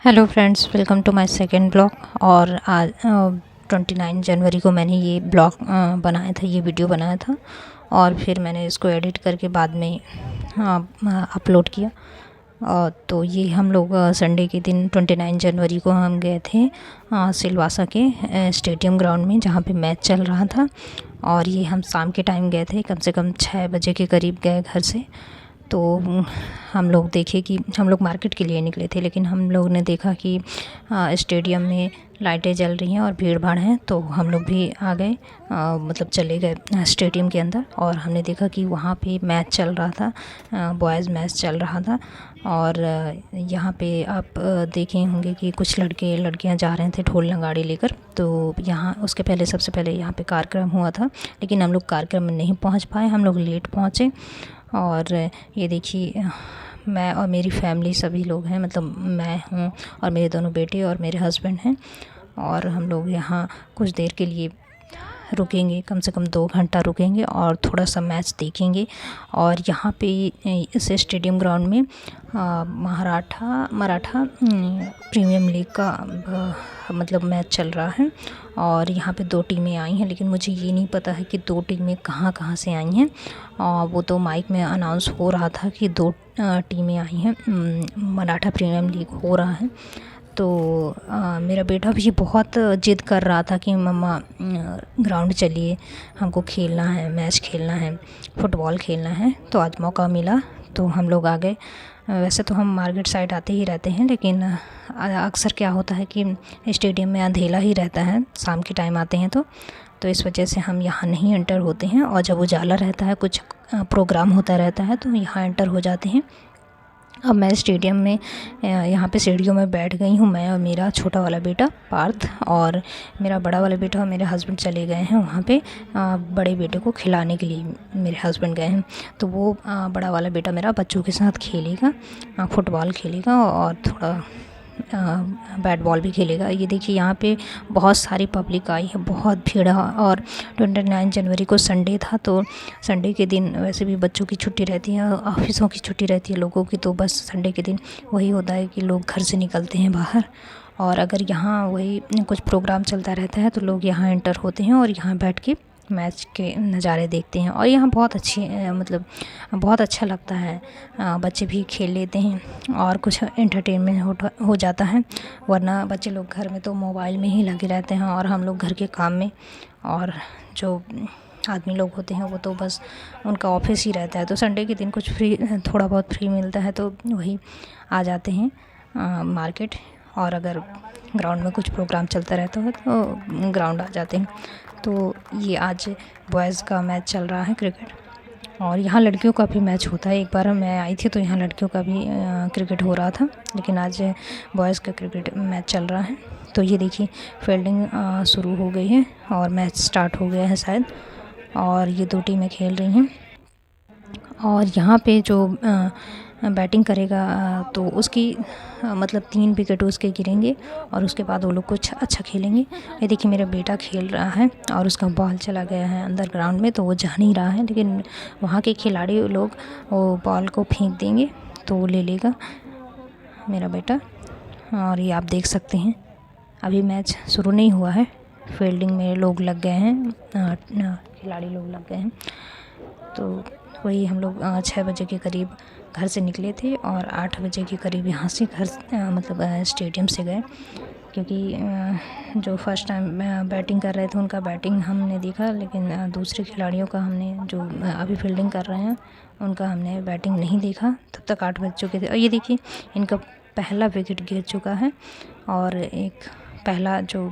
Hello friends, welcome to my second blog. और आज 29 जनवरी को मैंने ये ब्लॉग बनाया था, ये वीडियो बनाया था और फिर मैंने इसको एडिट करके बाद में अपलोड किया। तो ये हम लोग संडे के दिन 29 जनवरी को हम गए थे सिलवासा के स्टेडियम ग्राउंड में, जहाँ पे मैच चल रहा था। और ये हम शाम के टाइम गए थे, कम से कम 6 बजे के करीब गए घर से। तो हम लोग देखे कि हम लोग मार्केट के लिए निकले थे, लेकिन हम लोग ने देखा कि स्टेडियम में लाइटें जल रही हैं और भीड़ भाड़ है, तो हम लोग भी आ गए, मतलब चले गए स्टेडियम के अंदर। और हमने देखा कि वहाँ पे मैच चल रहा था, बॉयज़ मैच चल रहा था। और यहाँ पे आप देखे होंगे कि कुछ लड़के लड़कियाँ जा रहे थे ढोल नगाड़े लेकर। तो यहाँ उसके पहले सबसे पहले यहाँ पे कार्यक्रम हुआ था, लेकिन हम लोग कार्यक्रम में नहीं पहुँच पाए, हम लोग लेट पहुँचे। और ये देखिए, मैं और मेरी फैमिली सभी लोग हैं, मतलब मैं हूँ और मेरे दोनों बेटे और मेरे हस्बैंड हैं। और हम लोग यहाँ कुछ देर के लिए रुकेंगे, कम से कम 2 घंटा रुकेंगे और थोड़ा सा मैच देखेंगे। और यहाँ पे इस स्टेडियम ग्राउंड में मराठा प्रीमियम लीग का मतलब मैच चल रहा है। और यहाँ पे 2 टीमें आई हैं, लेकिन मुझे ये नहीं पता है कि 2 टीमें कहाँ कहाँ से आई हैं। वो तो माइक में अनाउंस हो रहा था कि 2 टीमें आई हैं, मराठा प्रीमियम लीग हो रहा है। तो मेरा बेटा भी बहुत ज़िद कर रहा था कि मम्मा ग्राउंड चलिए, हमको खेलना है, मैच खेलना है, फुटबॉल खेलना है। तो आज मौका मिला तो हम लोग आ गए। वैसे तो हम मार्केट साइड आते ही रहते हैं, लेकिन अक्सर क्या होता है कि स्टेडियम में अंधेरा ही रहता है, शाम के टाइम आते हैं तो इस वजह से हम यहाँ नहीं एंटर होते हैं। और जब उजाला रहता है, कुछ प्रोग्राम होता रहता है, तो यहाँ एंटर हो जाते हैं। अब मैं स्टेडियम में यहाँ पे सीढ़ियों में बैठ गई हूँ, मैं और मेरा छोटा वाला बेटा पार्थ, और मेरा बड़ा वाला बेटा और मेरे हस्बैंड चले गए हैं वहाँ पे बड़े बेटे को खिलाने के लिए। मेरे हस्बैंड गए हैं, तो वो बड़ा वाला बेटा मेरा बच्चों के साथ खेलेगा, फुटबॉल खेलेगा और थोड़ा बैट बॉल भी खेलेगा। ये देखिए, यहाँ पे बहुत सारी पब्लिक आई है, बहुत भीड़ है। और 29 जनवरी को संडे था, तो संडे के दिन वैसे भी बच्चों की छुट्टी रहती है, ऑफिसों की छुट्टी रहती है लोगों की, तो बस संडे के दिन वही होता है कि लोग घर से निकलते हैं बाहर। और अगर यहाँ वही कुछ प्रोग्राम चलता रहता है तो लोग यहाँ एंटर होते हैं और यहाँ बैठ के मैच के नज़ारे देखते हैं। और यहाँ बहुत अच्छी मतलब बहुत अच्छा लगता है, बच्चे भी खेल लेते हैं और कुछ एंटरटेनमेंट हो जाता है। वरना बच्चे लोग घर में तो मोबाइल में ही लगे रहते हैं और हम लोग घर के काम में, और जो आदमी लोग होते हैं वो तो बस उनका ऑफिस ही रहता है। तो संडे के दिन कुछ थोड़ा बहुत फ्री मिलता है तो वही आ जाते हैं मार्केट। और अगर ग्राउंड में कुछ प्रोग्राम चलता रहता है तो ग्राउंड आ जाते हैं। तो ये आज बॉयज़ का मैच चल रहा है क्रिकेट, और यहाँ लड़कियों का भी मैच होता है। एक बार मैं आई थी तो यहाँ लड़कियों का भी क्रिकेट हो रहा था, लेकिन आज बॉयज़ का क्रिकेट मैच चल रहा है। तो ये देखिए, फील्डिंग शुरू हो गई है और मैच स्टार्ट हो गया है शायद, और ये 2 टीमें खेल रही हैं। और यहाँ पे जो बैटिंग करेगा तो उसकी मतलब 3 विकेट उसके गिरेंगे और उसके बाद वो लोग कुछ अच्छा खेलेंगे। ये देखिए, मेरा बेटा खेल रहा है और उसका बॉल चला गया है अंदर ग्राउंड में, तो वो जा नहीं रहा है, लेकिन वहाँ के खिलाड़ी लोग वो बॉल को फेंक देंगे तो वो ले लेगा मेरा बेटा। और ये आप देख सकते हैं, अभी मैच शुरू नहीं हुआ है, फील्डिंग में लोग लग गए हैं, खिलाड़ी लोग लग गए हैं। तो वही हम लोग 6 बजे के करीब घर से निकले थे और 8 बजे के करीब यहाँ से घर मतलब स्टेडियम से गए, क्योंकि जो फर्स्ट टाइम बैटिंग कर रहे थे उनका बैटिंग हमने देखा, लेकिन दूसरे खिलाड़ियों का हमने जो अभी फील्डिंग कर रहे हैं उनका हमने बैटिंग नहीं देखा। तब तक 8 बज चुके थे। और ये देखिए, इनका पहला विकेट गिर चुका है और एक पहला जो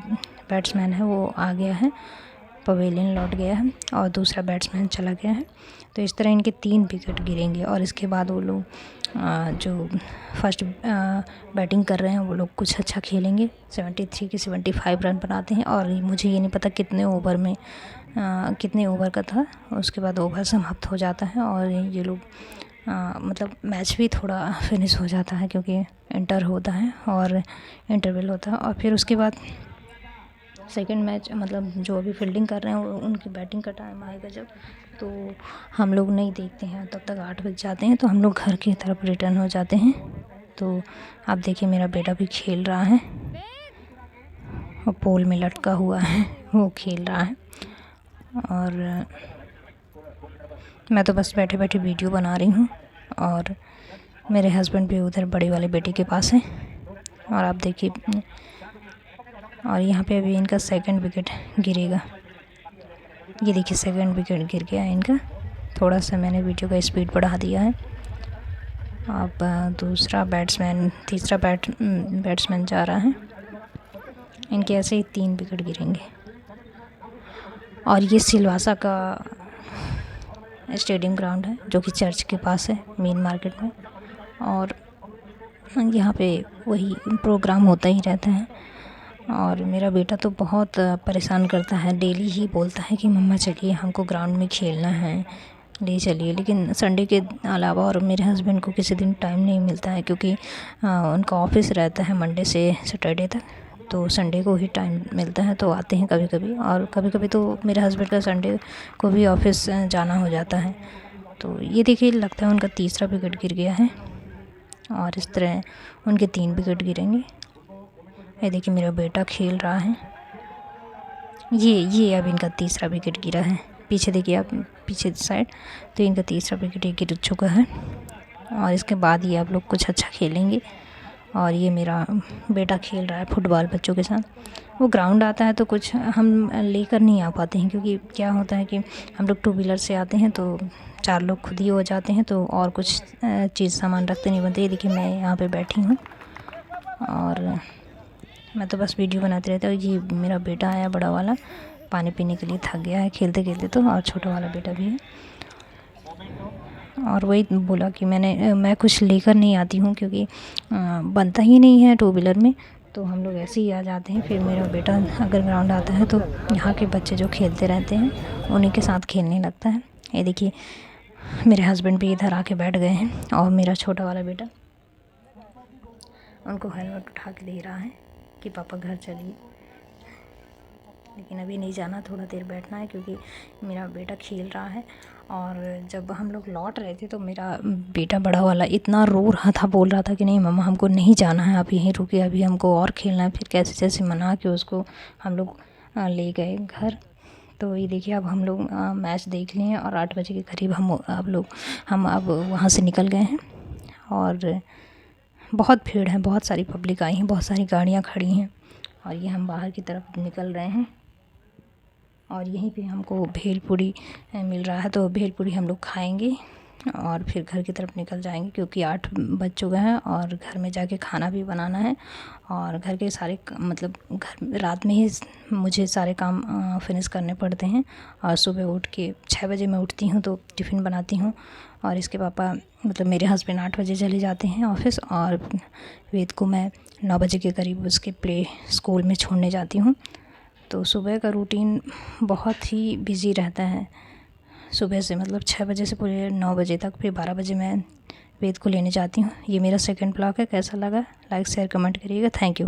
बैट्समैन है वो आ गया है, पवेलियन लौट गया है और दूसरा बैट्समैन चला गया है। तो इस तरह इनके 3 विकेट गिरेंगे और इसके बाद वो लोग जो फर्स्ट बैटिंग कर रहे हैं वो लोग कुछ अच्छा खेलेंगे। 73 के 75 रन बनाते हैं। और मुझे ये नहीं पता कितने ओवर में कितने ओवर का था, उसके बाद ओवर समाप्त हो जाता है और ये लोग मतलब मैच भी थोड़ा फिनिश हो जाता है, क्योंकि इंटर होता है और इंटरवल होता है। और फिर उसके बाद सेकंड मैच मतलब जो अभी फील्डिंग कर रहे हैं उनकी बैटिंग का टाइम आएगा जब, तो हम लोग नहीं देखते हैं, तब तक 8 बज जाते हैं, तो हम लोग घर की तरफ रिटर्न हो जाते हैं। तो आप देखिए मेरा बेटा भी खेल रहा है और पोल में लटका हुआ है, वो खेल रहा है। और मैं तो बस बैठे बैठे वीडियो बना रही हूँ और मेरे हस्बैंड भी उधर बड़े वाले बेटे के पास हैं। और आप देखिए, और यहाँ पे अभी इनका सेकंड विकेट गिरेगा। ये देखिए सेकंड विकेट गिर गया इनका। थोड़ा सा मैंने वीडियो का स्पीड बढ़ा दिया है। अब तीसरा बैट्समैन जा रहा है। इनके ऐसे ही 3 विकेट गिरेंगे। और ये सिलवासा का स्टेडियम ग्राउंड है जो कि चर्च के पास है, मेन मार्केट में। और यहाँ पे वही प्रोग्राम होता ही रहता है। और मेरा बेटा तो बहुत परेशान करता है, डेली ही बोलता है कि मम्मा चलिए हमको ग्राउंड में खेलना है, ले चलिए। लेकिन संडे के अलावा और मेरे हस्बैंड को किसी दिन टाइम नहीं मिलता है, क्योंकि उनका ऑफिस रहता है मंडे से सैटरडे तक। तो संडे को ही टाइम मिलता है, तो आते हैं कभी कभी। और कभी कभी तो मेरे हस्बैंड का संडे को भी ऑफिस जाना हो जाता है। तो ये देखिए, लगता है उनका तीसरा विकेट गिर गया है। और इस तरह उनके 3 विकेट गिरेंगे। ये देखिए मेरा बेटा खेल रहा है। ये अब इनका तीसरा विकेट गिरा है। पीछे देखिए आप, पीछे साइड, तो इनका तीसरा विकेट गिर चुका है। और इसके बाद ये आप लोग कुछ अच्छा खेलेंगे। और ये मेरा बेटा खेल रहा है फुटबॉल बच्चों के साथ। वो ग्राउंड आता है तो कुछ हम लेकर नहीं आ पाते हैं, क्योंकि क्या होता है कि हम लोग 2 व्हीलर से आते हैं तो 4 लोग खुद ही हो जाते हैं, तो और कुछ चीज़ सामान रखते नहीं बनते। ये देखिए मैं यहाँ पे बैठी हूँ और मैं तो बस वीडियो बनाते रहती हूँ। ये मेरा बेटा आया बड़ा वाला, पानी पीने के लिए थक गया है खेलते खेलते तो। और छोटा वाला बेटा भी है। और वही बोला कि मैं कुछ लेकर नहीं आती हूँ, क्योंकि बनता ही नहीं है 2 व्हीलर में, तो हम लोग ऐसे ही आ जाते हैं। फिर मेरा बेटा अगर ग्राउंड आता है तो यहाँ के बच्चे जो खेलते रहते हैं उन्हीं के साथ खेलने लगता है। ये देखिए मेरे हस्बैंड भी इधर आके बैठ गए हैं और मेरा छोटा वाला बेटा उनको हेलमेट उठा के दे रहा है कि पापा घर चलिए। लेकिन अभी नहीं जाना, थोड़ा देर बैठना है, क्योंकि मेरा बेटा खेल रहा है। और जब हम लोग लौट रहे थे तो मेरा बेटा बड़ा वाला इतना रो रहा था, बोल रहा था कि नहीं मम्मा हमको नहीं जाना है, आप यहीं रुके, अभी हमको और खेलना है। फिर कैसे जैसे मना के उसको हम लोग ले गए घर। तो ये देखिए अब हम लोग मैच देख लिए और 8 बजे के करीब हम अब वहाँ से निकल गए हैं। और बहुत भीड़ है, बहुत सारी पब्लिक आई हैं, बहुत सारी गाड़ियाँ खड़ी हैं। और ये हम बाहर की तरफ निकल रहे हैं और यहीं पे हमको भेलपूरी मिल रहा है, तो भेलपूरी हम लोग खाएंगे और फिर घर की तरफ निकल जाएंगे, क्योंकि 8 बज चुके हैं और घर में जाके खाना भी बनाना है। और घर के सारे मतलब घर रात में ही मुझे सारे काम फिनिश करने पड़ते हैं। और सुबह उठ के 6 बजे मैं उठती हूँ तो टिफ़िन बनाती हूँ। और इसके पापा मतलब मेरे हस्बैंड 8 बजे चले जाते हैं ऑफिस, और वेद को मैं 9 बजे के करीब उसके प्ले स्कूल में छोड़ने जाती हूँ। तो सुबह का रूटीन बहुत ही बिज़ी रहता है। सुबह से मतलब 6 बजे से पूरे 9 बजे तक, फिर 12 बजे मैं वेद को लेने जाती हूँ। ये मेरा सेकंड ब्लॉग है। कैसा लगा लाइक शेयर कमेंट करिएगा। Thank you.